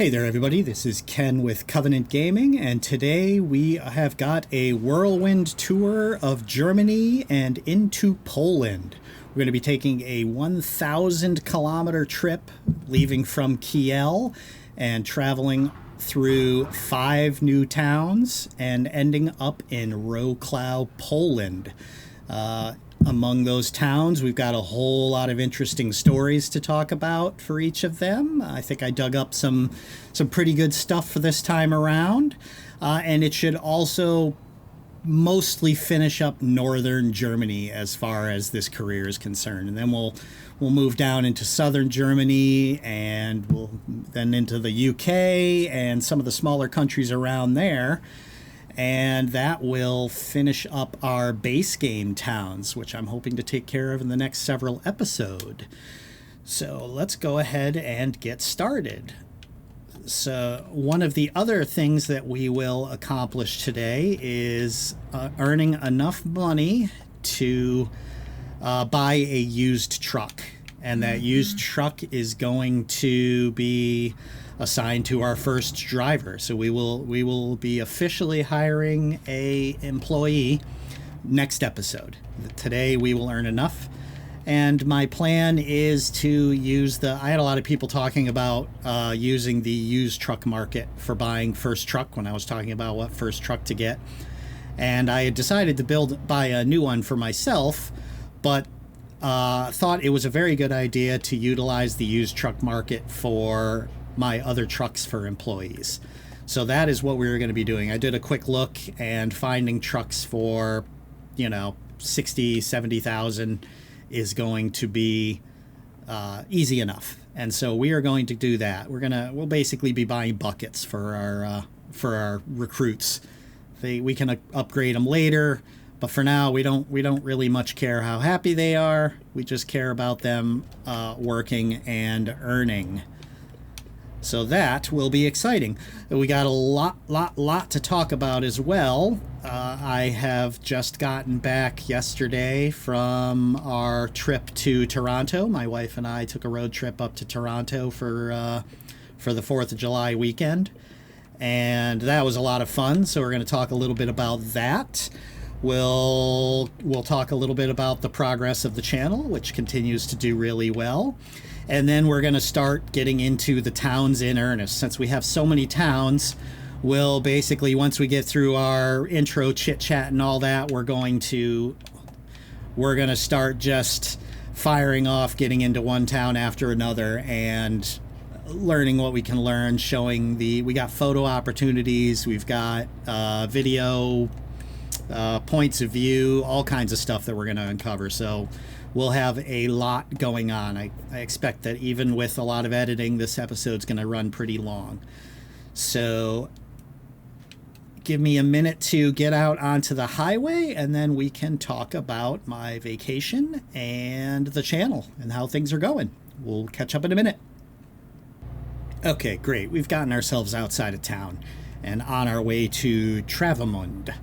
Hey there, everybody. This is Ken with Covenant Gaming, and today we have got a whirlwind tour of Germany and into Poland. We're going to be taking a 1,000-kilometer trip, leaving from Kiel and traveling through 5 new towns and ending up in Wrocław, Poland. Among those towns, we've got a whole lot of interesting stories to talk about for each of them. I think I dug up some pretty good stuff for this time around. And it should also mostly finish up northern Germany as far as this career is concerned. And then we'll move down into southern Germany, and we'll then into the UK and some of the smaller countries around there. And that will finish up our base game towns, which I'm hoping to take care of in the next several episodes. So let's go ahead and get started. So one of the other things that we will accomplish today is earning enough money to buy a used truck. And that used truck is going to be assigned to our first driver. So we will be officially hiring a employee next episode. Today we will earn enough. And my plan is to use I had a lot of people talking about using the used truck market for buying first truck when I was talking about what first truck to get. And I had decided to buy a new one for myself, but thought it was a very good idea to utilize the used truck market for my other trucks for employees. So that is what we're going to be doing. I did a quick look, and finding trucks for, 60, 70,000 is going to be easy enough. And so we are going to do that. We'll basically be buying buckets for our recruits. We can upgrade them later, but for now we don't really much care how happy they are. We just care about them working and earning. So that will be exciting. We got a lot to talk about as well. I have just gotten back yesterday from our trip to Toronto. My wife and I took a road trip up to Toronto for the 4th of July weekend, and that was a lot of fun. So we're going to talk a little bit about that. We'll talk a little bit about the progress of the channel, which continues to do really well. And then we're going to start getting into the towns in earnest. Since we have so many towns, we'll basically, once we get through our intro chit chat and all that, we're going to start just firing off, getting into one town after another and learning what we can learn, we got photo opportunities, we've got video points of view, all kinds of stuff that we're going to uncover. So we'll have a lot going on. I expect that even with a lot of editing, this episode's going to run pretty long. So give me a minute to get out onto the highway, and then we can talk about my vacation and the channel and how things are going. We'll catch up in a minute. Okay, great. We've gotten ourselves outside of town and on our way to Travemünde,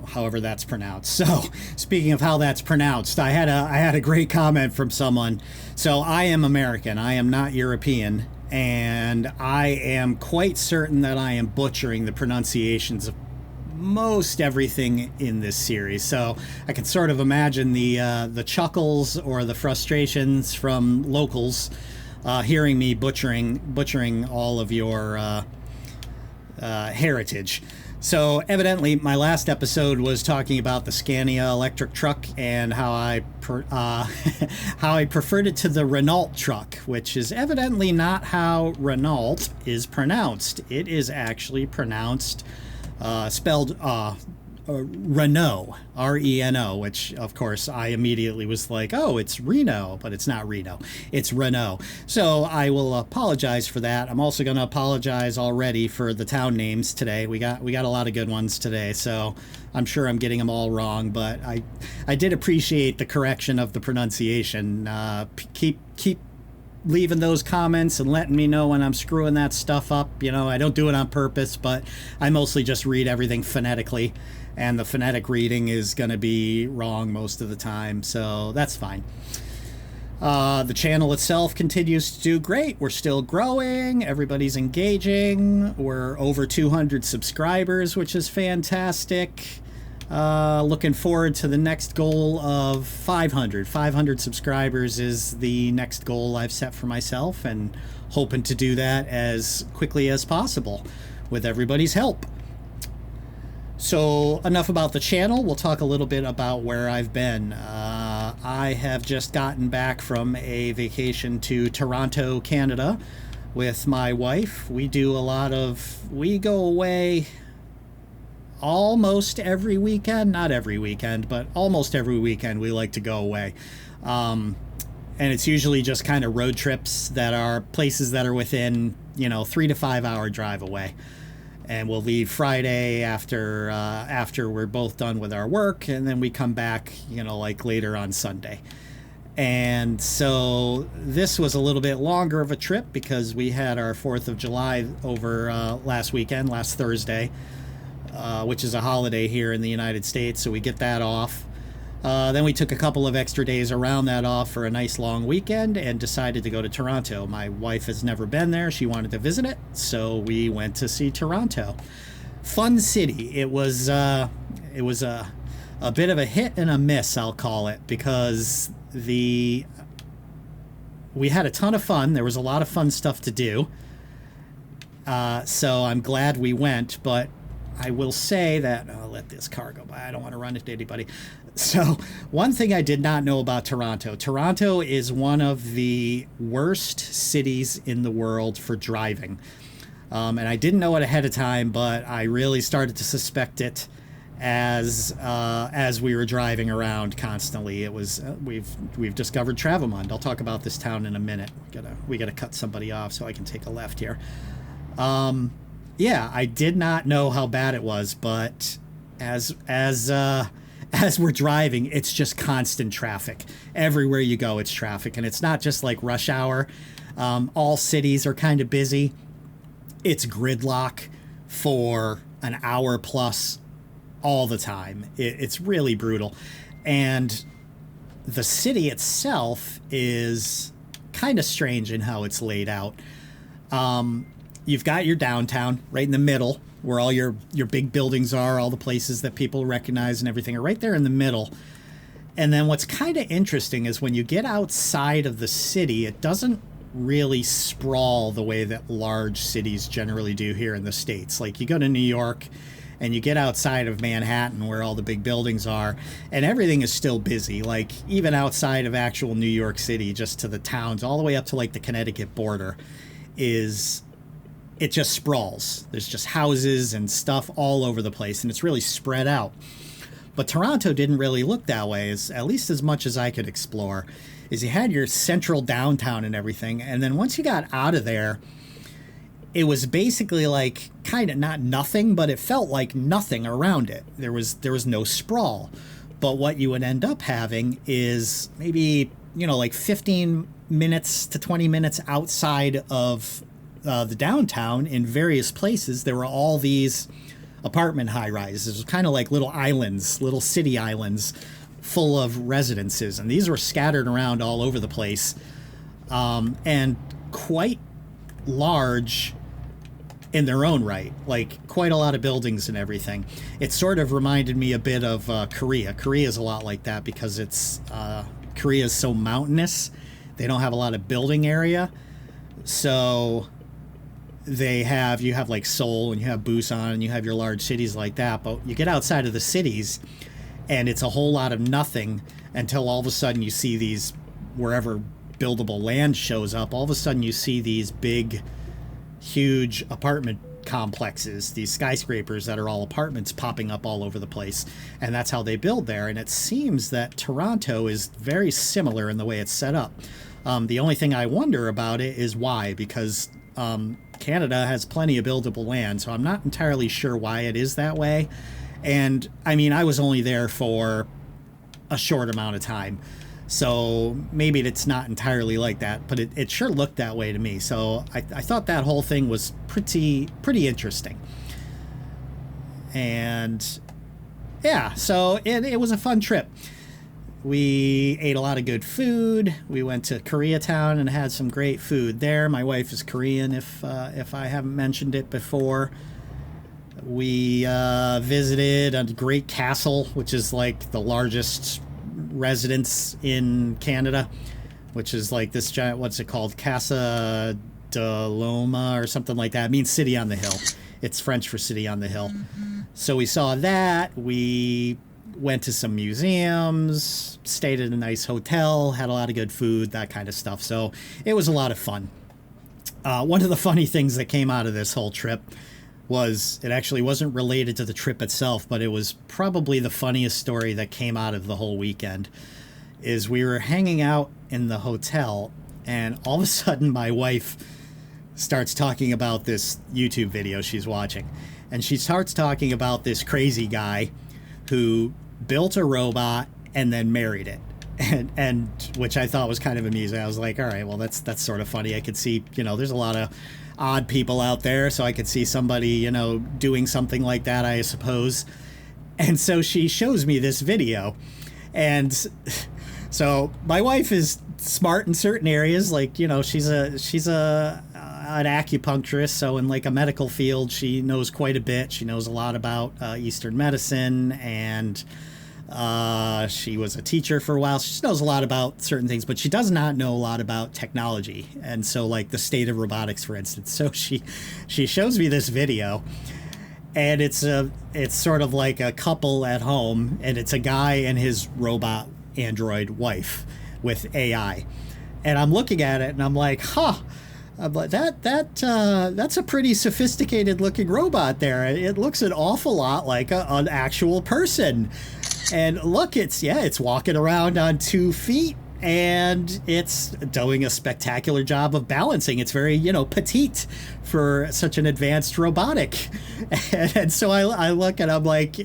however that's pronounced. So speaking of how that's pronounced, I had a great comment from someone. So I am American, I am not European, and I am quite certain that I am butchering the pronunciations of most everything in this series. So I can sort of imagine the chuckles or the frustrations from locals hearing me butchering all of your heritage. So evidently, my last episode was talking about the Scania electric truck and how I preferred it to the Renault truck, which is evidently not how Renault is pronounced. It is actually pronounced, spelled Renault, R-E-N-O, which, of course, I immediately was like, oh, it's Reno, but it's not Reno. It's Renault. So I will apologize for that. I'm also going to apologize already for the town names today. We got a lot of good ones today, so I'm sure I'm getting them all wrong, but I did appreciate the correction of the pronunciation. Keep leaving those comments and letting me know when I'm screwing that stuff up. I don't do it on purpose, but I mostly just read everything phonetically, and the phonetic reading is going to be wrong most of the time, so that's fine. The channel itself continues to do great. We're still growing. Everybody's engaging. We're over 200 subscribers, which is fantastic. Looking forward to the next goal of 500. 500 subscribers is the next goal I've set for myself, and hoping to do that as quickly as possible with everybody's help. So enough about the channel. We'll talk a little bit about where I've been. I have just gotten back from a vacation to Toronto, Canada with my wife. We go away almost every weekend. Not every weekend, but almost every weekend we like to go away. And it's usually just kind of road trips that are places that are within, 3 to 5 hour drive away. And we'll leave Friday after we're both done with our work, and then we come back, like later on Sunday. And so this was a little bit longer of a trip because we had our 4th of July over last Thursday, which is a holiday here in the United States, so we get that off. Then we took a couple of extra days around that off for a nice long weekend and decided to go to Toronto. My wife has never been there. She wanted to visit it, so we went to see Toronto. Fun city. It was a bit of a hit and a miss, I'll call it, because we had a ton of fun. There was a lot of fun stuff to do. So I'm glad we went, but I will say that I'll let this car go by. I don't want to run into anybody. So one thing I did not know about Toronto. Toronto is one of the worst cities in the world for driving. And I didn't know it ahead of time, but I really started to suspect it as we were driving around constantly. It was we've discovered Travemünde. I'll talk about this town in a minute. We gotta cut somebody off so I can take a left here. Yeah, I did not know how bad it was, but as we're driving, it's just constant traffic. Everywhere you go, it's traffic, and it's not just like rush hour. All cities are kind of busy. It's gridlock for an hour plus all the time. It's really brutal. And the city itself is kind of strange in how it's laid out. You've got your downtown right in the middle where all your big buildings are, all the places that people recognize and everything are right there in the middle. And then what's kind of interesting is when you get outside of the city, it doesn't really sprawl the way that large cities generally do here in the States. Like you go to New York and you get outside of Manhattan where all the big buildings are, and everything is still busy. Like even outside of actual New York City, just to the towns, all the way up to like the Connecticut border, it just sprawls. There's just houses and stuff all over the place, and it's really spread out. But Toronto didn't really look that way, at least as much as I could explore. Is you had your central downtown and everything, and then once you got out of there, it was basically like kind of not nothing, but it felt like nothing around it. There was no sprawl. But what you would end up having is maybe, like 15 minutes to 20 minutes outside of the downtown in various places, there were all these apartment high-rises. It was kind of like little islands, little city islands full of residences. And these were scattered around all over the place, and quite large in their own right, like quite a lot of buildings and everything. It sort of reminded me a bit of Korea. Korea is a lot like that because Korea is so mountainous. They don't have a lot of building area. So you have like Seoul and you have Busan and you have your large cities like that, but you get outside of the cities and it's a whole lot of nothing until all of a sudden you see these, wherever buildable land shows up, all of a sudden you see these big, huge apartment complexes, these skyscrapers that are all apartments popping up all over the place. And that's how they build there. And it seems that Toronto is very similar in the way it's set up. The only thing I wonder about it is why, because Canada has plenty of buildable land, so I'm not entirely sure why it is that way. And I mean, I was only there for a short amount of time, so maybe it's not entirely like that, but it sure looked that way to me. So I thought that whole thing was pretty interesting. And yeah, so it was a fun trip. we ate a lot of good food. We went to Koreatown and had some great food there. My wife is Korean, if I haven't mentioned it before. We visited a great castle, which is like the largest residence in Canada, which is like this giant, what's it called? Casa de Loma or something like that. It means city on the hill. It's French for city on the hill. So we saw that. We went to some museums, stayed at a nice hotel, had a lot of good food, that kind of stuff. So it was a lot of fun. One of the funny things that came out of this whole trip was, it actually wasn't related to the trip itself, but it was probably the funniest story that came out of the whole weekend, is we were hanging out in the hotel, and all of a sudden my wife starts talking about this YouTube video she's watching. And she starts talking about this crazy guy who built a robot and then married it. And which I thought was kind of amusing. I was like, all right, well, that's sort of funny. I could see, there's a lot of odd people out there, so I could see somebody, doing something like that, I suppose. And so she shows me this video. And so my wife is smart in certain areas, like, she's an acupuncturist, so in like a medical field she knows quite a bit. She knows a lot about Eastern medicine, and she was a teacher for a while. She knows a lot about certain things, but she does not know a lot about technology, and so like the state of robotics, for instance. So she shows me this video, and it's sort of like a couple at home, and it's a guy and his robot android wife with AI. And I'm looking at it and I'm like, I'm like, that's a pretty sophisticated looking robot there. It looks an awful lot like an actual person. And look, it's walking around on 2 feet, and it's doing a spectacular job of balancing. It's very, petite for such an advanced robotic. And so I look and I'm like,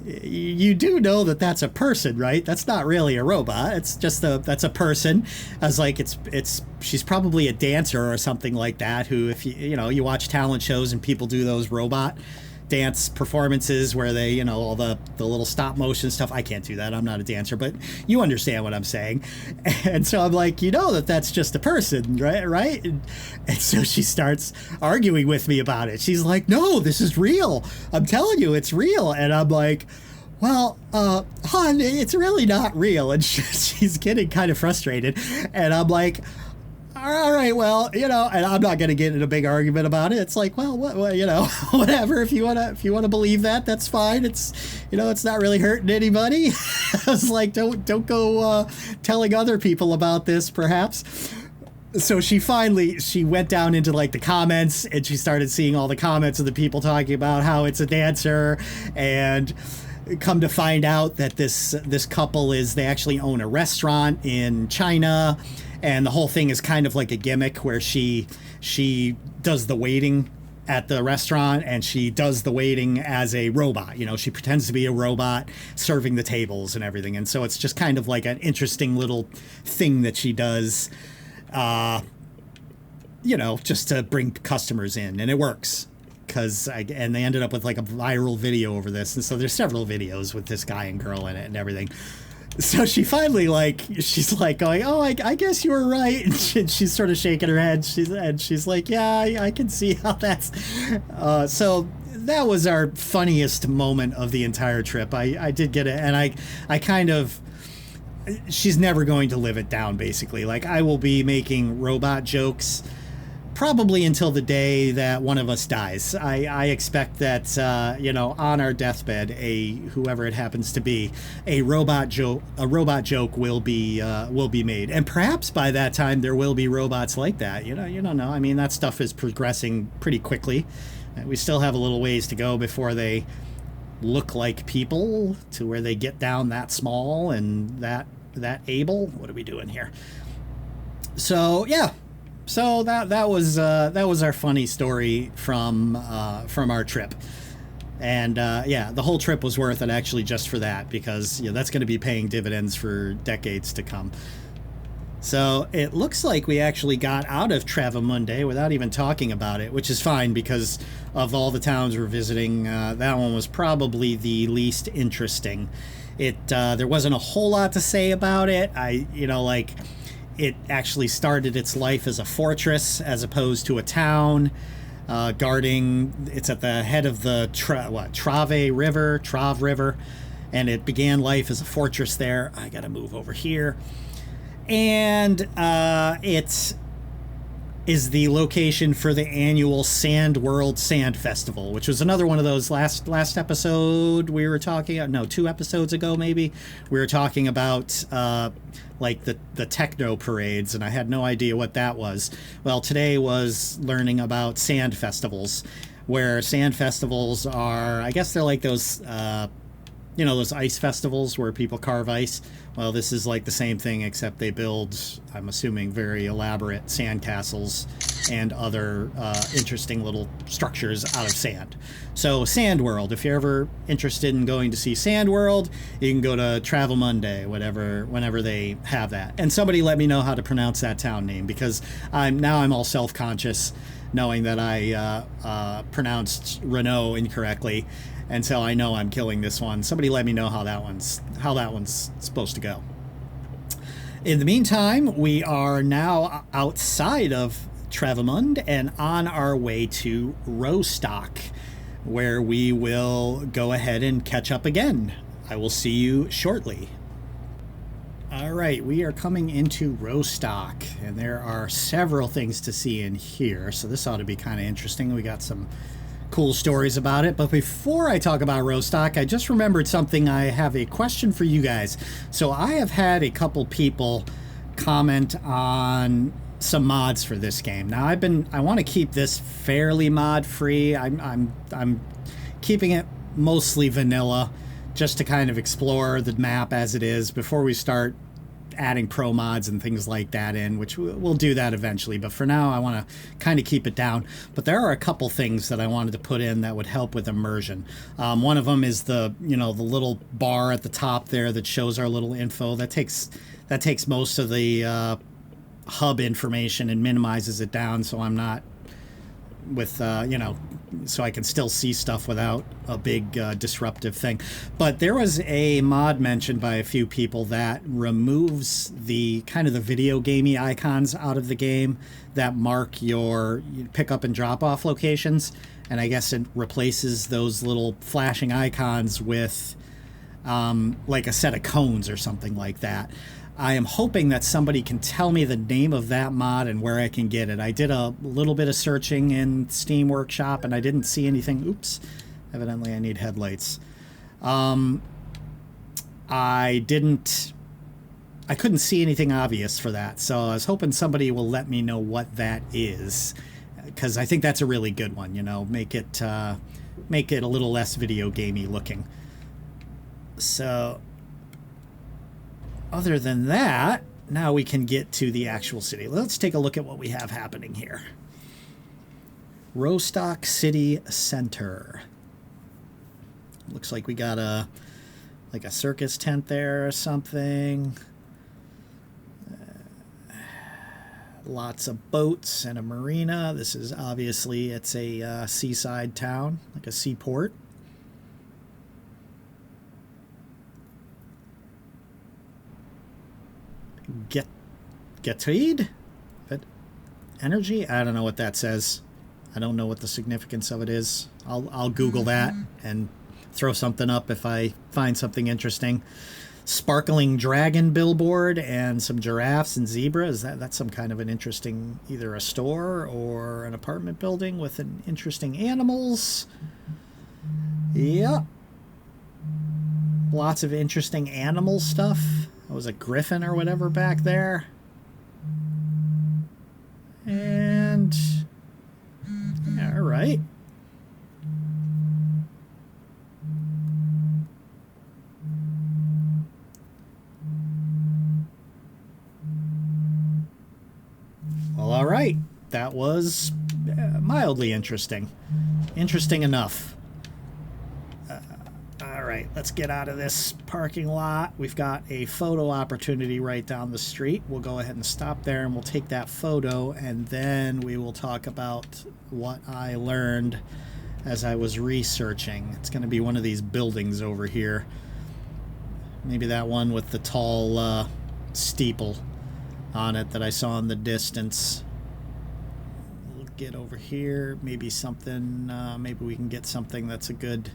you do know that that's a person, right? That's not really a robot. It's just that's a person. I was like, she's probably a dancer or something like that, who, if you watch talent shows and people do those robot dance performances where they, all the little stop motion stuff. I can't do that. I'm not a dancer, but you understand what I'm saying. And so I'm like, that's just a person, right? And so she starts arguing with me about it. She's like, no, this is real. I'm telling you, it's real. And I'm like, well, hon, it's really not real. And she's getting kind of frustrated. And I'm like, all right, well, and I'm not going to get in a big argument about it. It's like, well, whatever. If you want to believe that, that's fine. It's, it's not really hurting anybody. I was like, don't go telling other people about this, perhaps. So she went down into like the comments, and she started seeing all the comments of the people talking about how it's a dancer, and come to find out that this couple they actually own a restaurant in China. And the whole thing is kind of like a gimmick where she does the waiting at the restaurant, and she does the waiting as a robot. She pretends to be a robot serving the tables and everything. And so it's just kind of like an interesting little thing that she does, just to bring customers in. And it works. And they ended up with like a viral video over this. And so there's several videos with this guy and girl in it and everything. So she finally, she's like going, oh, I guess you were right. And she's sort of shaking her head. She's like, yeah, I can see how that's... So that was our funniest moment of the entire trip. I did get it. And I kind of... She's never going to live it down, basically. Like, I will be making robot jokes probably until the day that one of us dies. I expect that, on our deathbed, whoever it happens to be, a robot joke will be made, and perhaps by that time there will be robots like that. You don't know. I mean, that stuff is progressing pretty quickly. We still have a little ways to go before they look like people, to where they get down that small and that able. What are we doing here? So yeah. So that was our funny story from our trip, and the whole trip was worth it, actually, just for that, because that's going to be paying dividends for decades to come. So it looks like we actually got out of Travemünde without even talking about it, which is fine, because of all the towns we're visiting, that one was probably the least interesting. There wasn't a whole lot to say about it. Like, it actually started its life as a fortress as opposed to a town. Guarding, it's at the head of the Trave River, and it began life as a fortress there. I gotta move over here. And it is the location for the annual Sand World Sand Festival, which was another one of those last episode we were talking, no, 2 episodes ago maybe, we were talking about like the techno parades, and I had no idea what that was. Well, today was learning about sand festivals, where sand festivals are, I guess they're like those those ice festivals where people carve ice. Well, this is like the same thing, except they build, I'm assuming, very elaborate sand castles and other interesting little structures out of sand. So Sand World, if you're ever interested in going to see Sand World, you can go to Travemünde, whenever they have that. And somebody let me know how to pronounce that town name, because I'm all self-conscious knowing that I pronounced Renault incorrectly. And so I know I'm killing this one. Somebody let me know how that one's supposed to go. In the meantime, we are now outside of Travemünde and on our way to Rostock, where we will go ahead and catch up again. I will see you shortly. All right, we are coming into Rostock, and there are several things to see in here, so this ought to be kind of interesting. We got some cool stories about it. But before I talk about Rostock, I just remembered something. I have a question for you guys. So I have had a couple people comment on some mods for this game. Now I want to keep this fairly mod free. I'm keeping it mostly vanilla, just to kind of explore the map as it is before we start adding pro mods and things like that in, which we'll do that eventually. But for now, I want to kind of keep it down. But there are a couple things that I wanted to put in that would help with immersion. One of them is the little bar at the top there that shows our little info. That takes most of the hub information and minimizes it down, so I'm not with so I can still see stuff without a big disruptive thing. But there was a mod mentioned by a few people that removes the kind of the video gamey icons out of the game that mark your pick up and drop off locations, and I guess it replaces those little flashing icons with like a set of cones or something like that. I am hoping that somebody can tell me the name of that mod and where I can get it. I did a little bit of searching in Steam Workshop and I didn't see anything. Oops. Evidently I need headlights. I couldn't see anything obvious for that. So I was hoping somebody will let me know what that is, because I think that's a really good one. Make it a little less video gamey looking. So other than that, now we can get to the actual city. Let's take a look at what we have happening here. Rostock City Center. Looks like we got a circus tent there or something. Lots of boats and a marina. This is obviously, it's a seaside town, like a seaport. Getreide? But energy? I don't know what that says. I don't know what the significance of it is. I'll Google that and throw something up if I find something interesting. Sparkling dragon billboard and some giraffes and zebras. That's some kind of an interesting, either a store or an apartment building with an interesting animals. Yeah. Lots of interesting animal stuff. What was it, griffin or whatever back there? And yeah, all right. Well, all right. That was mildly interesting. Interesting enough. All right, let's get out of this parking lot. We've got a photo opportunity right down the street. We'll go ahead and stop there and we'll take that photo, and then we will talk about what I learned as I was researching. It's going to be one of these buildings over here. Maybe that one with the tall steeple on it that I saw in the distance. We'll get over here. Maybe something. Maybe we can get something that's a good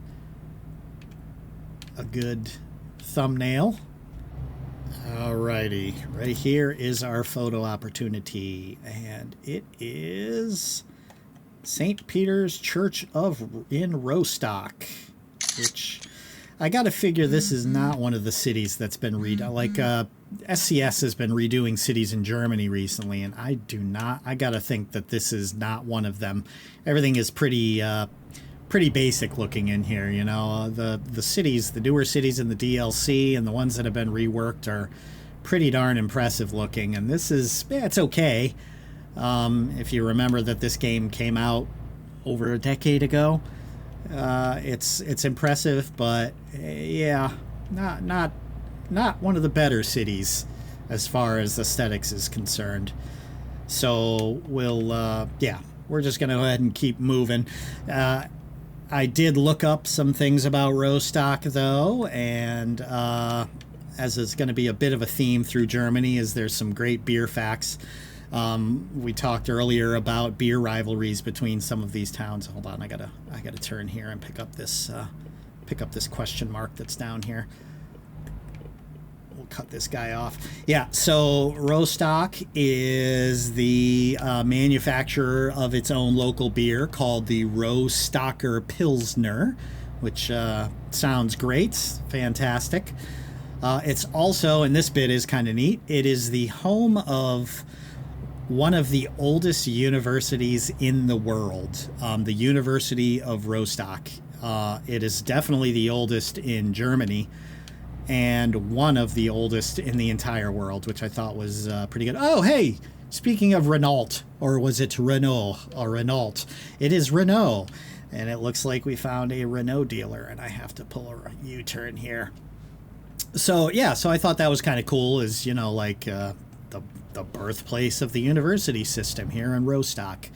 thumbnail. Alrighty, right here is our photo opportunity, and it is St. Peter's Church in Rostock, which I gotta figure this is not one of the cities that's been redone. Like SCS has been redoing cities in Germany recently, and I gotta think that this is not one of them. Everything is pretty basic looking in here, you know. The cities, the newer cities in the DLC and the ones that have been reworked are pretty darn impressive looking, and this is, it's okay. If you remember that this game came out over a decade ago, it's impressive, but yeah, not one of the better cities as far as aesthetics is concerned. So we'll we're just gonna go ahead and keep moving. I did look up some things about Rostock, though, and as it's going to be a bit of a theme through Germany, is there's some great beer facts. We talked earlier about beer rivalries between some of these towns. Hold on, I gotta turn here and pick up this question mark that's down here. We'll cut this guy off. Yeah, so Rostock is the manufacturer of its own local beer called the Rostocker Pilsner, which sounds great, fantastic. It's also, and this bit is kind of neat, it is the home of one of the oldest universities in the world, the University of Rostock. It is definitely the oldest in Germany, and one of the oldest in the entire world, which I thought was pretty good. Oh, hey, speaking of Renault, or was it Renault or Renault? It is Renault, and it looks like we found a Renault dealer, and I have to pull a U-turn here. So yeah, so I thought that was kind of cool, is, you know, like the birthplace of the university system here in Rostock.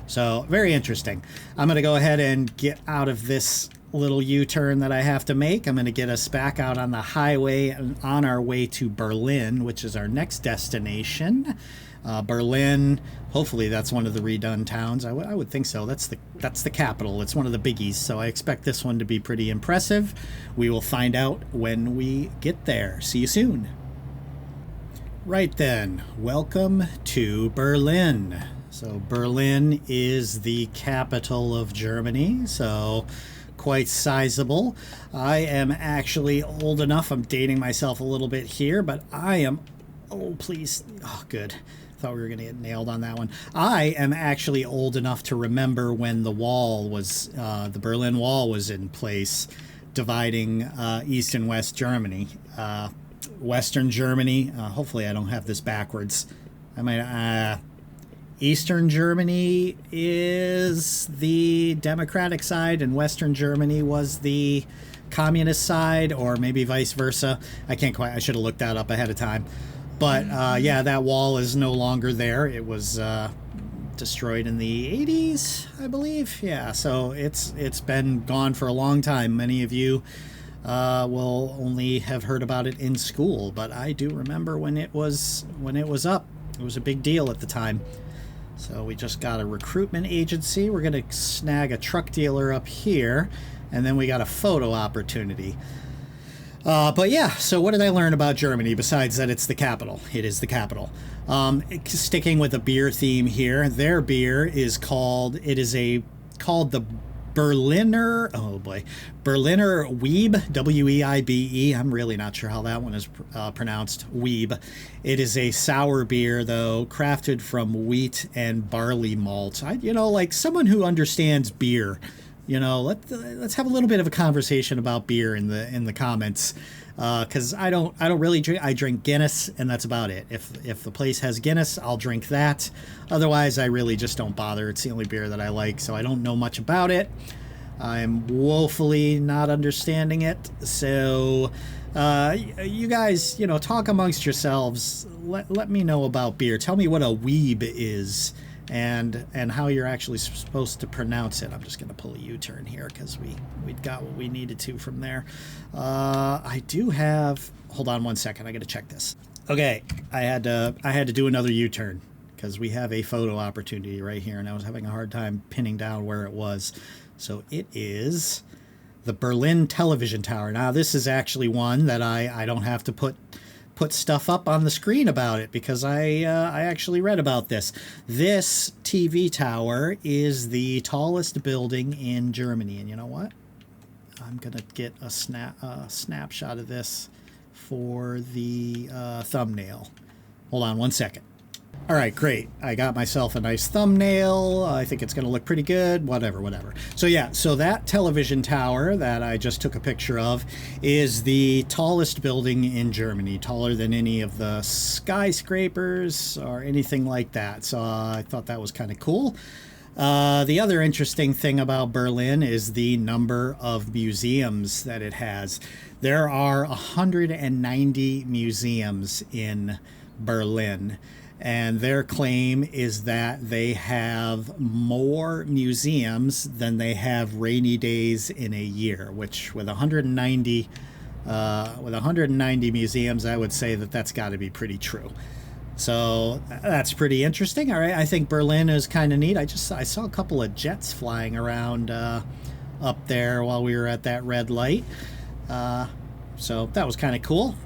So very interesting. I'm going to go ahead and get out of this little U-turn that I have to make. I'm going to get us back out on the highway and on our way to Berlin, which is our next destination. Berlin, hopefully that's one of the redone towns. I would think so. That's the capital. It's one of the biggies, so I expect this one to be pretty impressive. We will find out when we get there. See you soon. Right then, welcome to Berlin. So Berlin is the capital of Germany, so quite sizable. I am actually old enough, I'm dating myself a little bit here, but I am, oh please, oh good. Thought we were going to get nailed on that one. I am actually old enough to remember when the wall was, the Berlin Wall was in place, dividing East and West Germany. Western Germany, hopefully I don't have this backwards. I might, Eastern Germany is the democratic side and Western Germany was the communist side, or maybe vice versa. I can't quite, I should have looked that up ahead of time. But yeah, that wall is no longer there. It was destroyed in the 80s, I believe. Yeah, so it's been gone for a long time. Many of you will only have heard about it in school, but I do remember when it was up. It was a big deal at the time. So we just got a recruitment agency. We're going to snag a truck dealer up here, and then we got a photo opportunity. But yeah, so what did I learn about Germany besides that it's the capital? It is the capital. Sticking with a beer theme here, their beer is called the Berliner, oh boy, Berliner Weib, W-E-I-B-E. I'm really not sure how that one is pronounced, Weib. It is a sour beer, though, crafted from wheat and barley malt. You know, like someone who understands beer, you know, let's have a little bit of a conversation about beer in the comments, because I don't really drink. I drink Guinness, and that's about it. If the place has Guinness, I'll drink that. Otherwise, I really just don't bother. It's the only beer that I like, so I don't know much about it. I'm woefully not understanding it. So you guys, you know, talk amongst yourselves. Let me know about beer. Tell me what a weeb is, and how you're actually supposed to pronounce it. I'm just going to pull a U-turn here because we'd got what we needed to from there. I do have, hold on one second, I got to check this. Okay, I had to do another U-turn because we have a photo opportunity right here, and I was having a hard time pinning down where it was. So it is the Berlin television tower. Now this is actually one that I don't have to put stuff up on the screen about it because I actually read about this. This TV tower is the tallest building in Germany, and you know what? I'm gonna get a snapshot of this for the thumbnail. Hold on one second. All right, great. I got myself a nice thumbnail. I think it's going to look pretty good. Whatever. So yeah, so that television tower that I just took a picture of is the tallest building in Germany, taller than any of the skyscrapers or anything like that. So I thought that was kind of cool. The other interesting thing about Berlin is the number of museums that it has. There are 190 museums in Berlin. And their claim is that they have more museums than they have rainy days in a year, which with 190 museums, I would say that that's got to be pretty true. So that's pretty interesting. All right, I think Berlin is kind of neat. I saw a couple of jets flying around up there while we were at that red light. So that was kind of cool.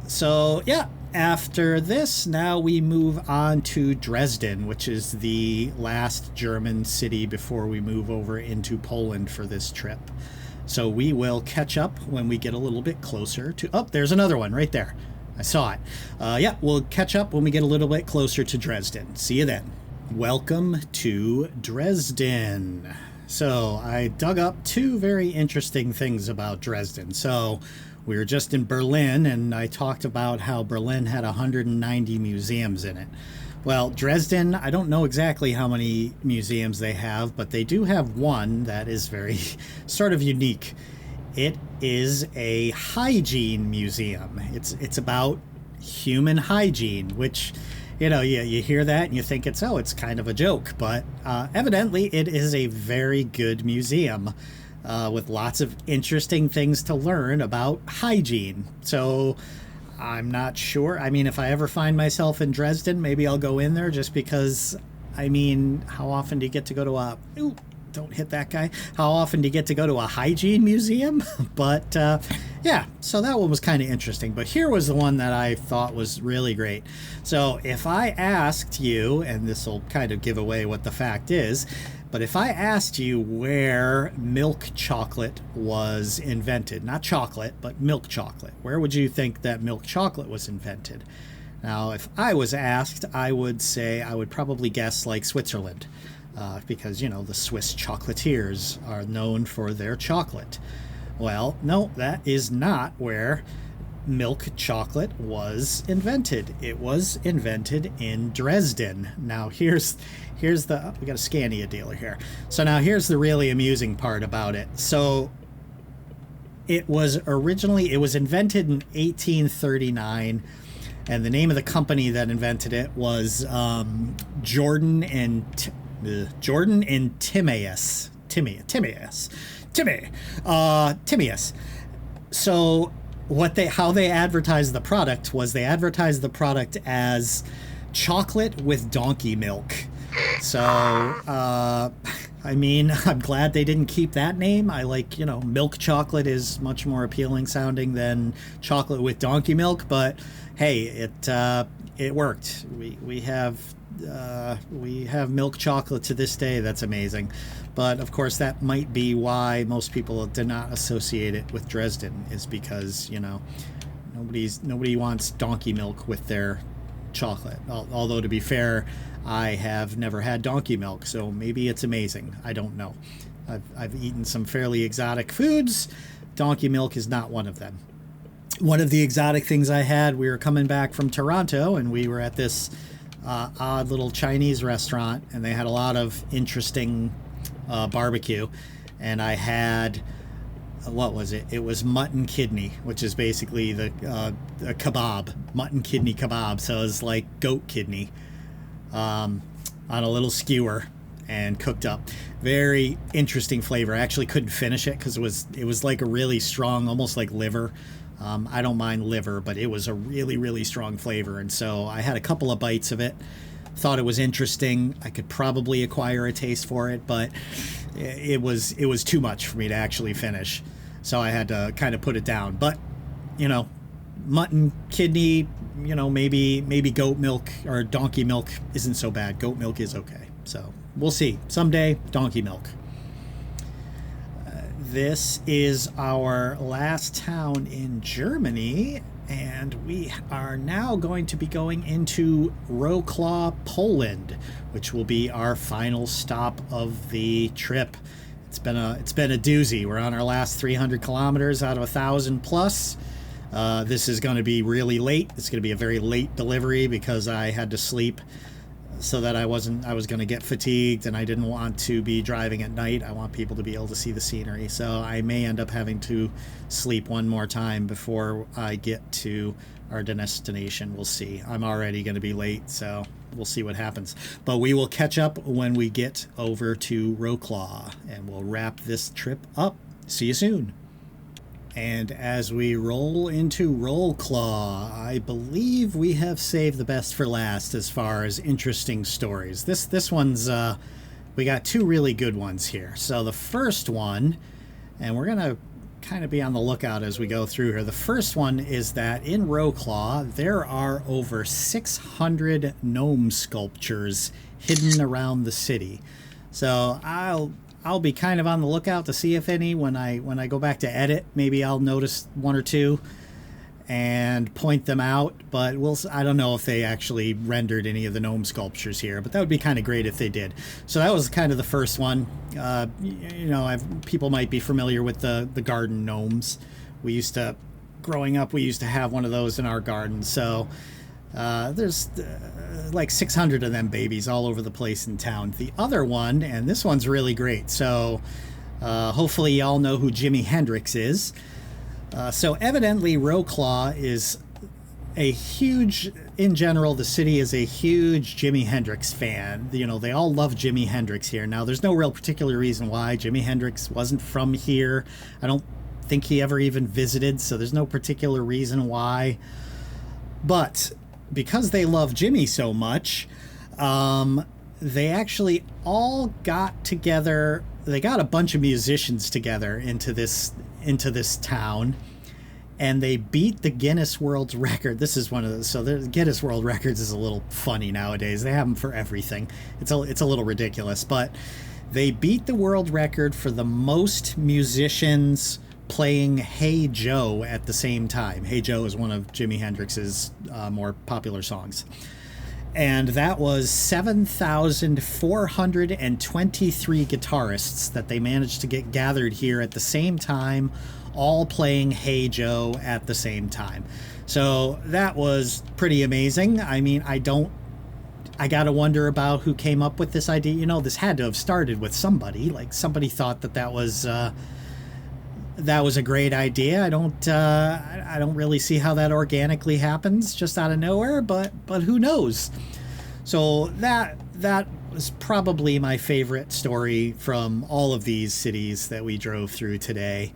So yeah. After this, now we move on to Dresden, which is the last German city before we move over into Poland for this trip. So we will catch up when we get a little bit closer to... Oh, there's another one right there. I saw it. Yeah, we'll catch up when we get a little bit closer to Dresden. See you then. Welcome to Dresden. So I dug up two very interesting things about Dresden. So we were just in Berlin, and I talked about how Berlin had 190 museums in it. Well, Dresden, I don't know exactly how many museums they have, but they do have one that is very sort of unique. It is a hygiene museum. It's about human hygiene, which, you know, you hear that and you think it's kind of a joke, but evidently it is a very good museum. With lots of interesting things to learn about hygiene. So I'm not sure. I mean, if I ever find myself in Dresden, maybe I'll go in there just because, I mean, how often do you get to go to a... Ooh, don't hit that guy. How often do you get to go to a hygiene museum? But yeah, so that one was kind of interesting. But here was the one that I thought was really great. So if I asked you, and this will kind of give away what the fact is, but if I asked you where milk chocolate was invented, not chocolate, but milk chocolate, where would you think that milk chocolate was invented? Now, if I was asked, I would probably guess like Switzerland, because, you know, the Swiss chocolatiers are known for their chocolate. Well, no, that is not where milk chocolate was invented. It was invented in Dresden. Now, here's the... we got a Scania dealer here. So now here's the really amusing part about it. So it was invented in 1839, and the name of the company that invented it was Jordan and Timaeus. So how they advertised the product was they advertised the product as chocolate with donkey milk. So, I mean, I'm glad they didn't keep that name. I like, you know, milk chocolate is much more appealing sounding than chocolate with donkey milk, but hey, it worked. We have milk chocolate to this day. That's amazing. But of course, that might be why most people did not associate it with Dresden, is because, you know, nobody wants donkey milk with their chocolate. Although, to be fair, I have never had donkey milk, so maybe it's amazing. I don't know. I've eaten some fairly exotic foods. Donkey milk is not one of them. One of the exotic things I had, we were coming back from Toronto, and we were at this odd little Chinese restaurant, and they had a lot of interesting barbecue, and I had... what was it? It was mutton kidney, which is basically a kebab, mutton kidney kebab. So it's like goat kidney. on a little skewer and cooked up. Very interesting flavor. I actually couldn't finish it because it was like a really strong, almost like liver. I don't mind liver, but it was a really, really strong flavor. And so I had a couple of bites of it. Thought it was interesting. I could probably acquire a taste for it, but it was too much for me to actually finish. So I had to kind of put it down. But, you know, mutton, kidney, you know, maybe goat milk or donkey milk isn't so bad. Goat milk is okay. So we'll see. Someday, donkey milk. This is our last town in Germany, and we are now going to be going into Wrocław, Poland, which will be our final stop of the trip. It's been a doozy. We're on our last 300 kilometers out of 1,000 plus. This is going to be really late. It's going to be a very late delivery because I had to sleep so that I was going to get fatigued, and I didn't want to be driving at night. I want people to be able to see the scenery. So I may end up having to sleep one more time before I get to our destination. We'll see. I'm already going to be late, so we'll see what happens. But we will catch up when we get over to Wrocław, and we'll wrap this trip up. See you soon. And as we roll into Wrocław, I believe we have saved the best for last as far as interesting stories. This one's, we got two really good ones here. So the first one, and we're going to kind of be on the lookout as we go through here. The first one is that in Wrocław, there are over 600 gnome sculptures hidden around the city. So I'll be kind of on the lookout to see if any when I go back to edit. Maybe I'll notice one or two and point them out, but I don't know if they actually rendered any of the gnome sculptures here, but that would be kind of great if they did. So that was kind of the first one. You know, people might be familiar with the garden gnomes. Growing up, we used to have one of those in our garden. So there's like 600 of them babies all over the place in town. The other one, and this one's really great, so hopefully y'all know who Jimi Hendrix is. So evidently Wrocław is a huge, in general, the city is a huge Jimi Hendrix fan. You know, they all love Jimi Hendrix here. Now, there's no real particular reason why. Jimi Hendrix wasn't from here. I don't think he ever even visited, so there's no particular reason why. But because they love Jimmy so much, they actually all got together. They got a bunch of musicians together into this town, and they beat the Guinness World Record. This is one of those. So the Guinness World Records is a little funny nowadays. They have them for everything. It's a little ridiculous, but they beat the world record for the most musicians playing Hey Joe at the same time. Hey Joe is one of Jimi Hendrix's more popular songs. And that was 7,423 guitarists that they managed to get gathered here at the same time, all playing Hey Joe at the same time. So that was pretty amazing. I mean, I gotta wonder about who came up with this idea. You know, this had to have started with somebody. Like, somebody thought that was a great idea. I don't really see how that organically happens just out of nowhere, but who knows? So that was probably my favorite story from all of these cities that we drove through today.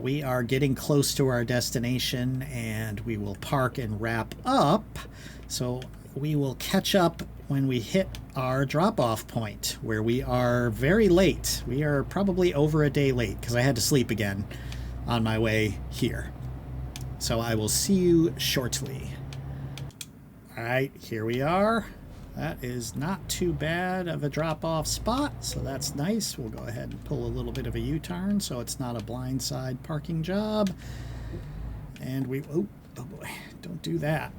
We are getting close to our destination, and we will park and wrap up. So we will catch up when we hit our drop-off point, where we are very late. We are probably over a day late because I had to sleep again on my way here. So I will see you shortly. All right, here we are. That is not too bad of a drop-off spot, so that's nice. We'll go ahead and pull a little bit of a U-turn so it's not a blindside parking job. And oh boy, don't do that.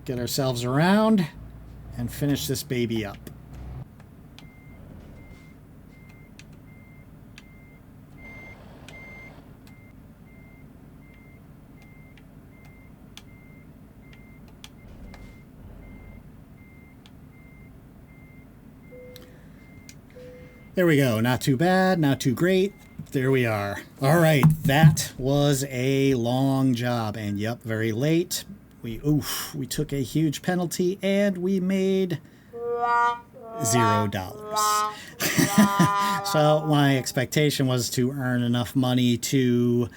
Get ourselves around and finish this baby up. There we go. Not too bad, not too great. There we are. All right, that was a long job, and yep, very late. we took a huge penalty and we made $0. So my expectation was to earn enough money to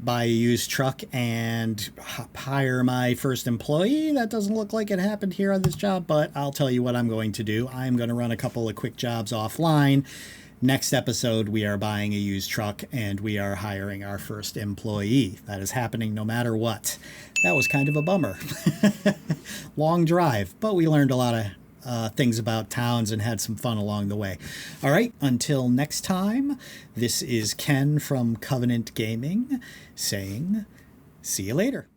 buy a used truck and hire my first employee. That doesn't look like it happened here on this job, but I'll tell you what I'm going to do. I'm going to run a couple of quick jobs offline. Next episode, we are buying a used truck and we are hiring our first employee. That is happening no matter what. That was kind of a bummer. Long drive, but we learned a lot of things about towns and had some fun along the way. All right, until next time, this is Ken from Covenant Gaming saying, see you later.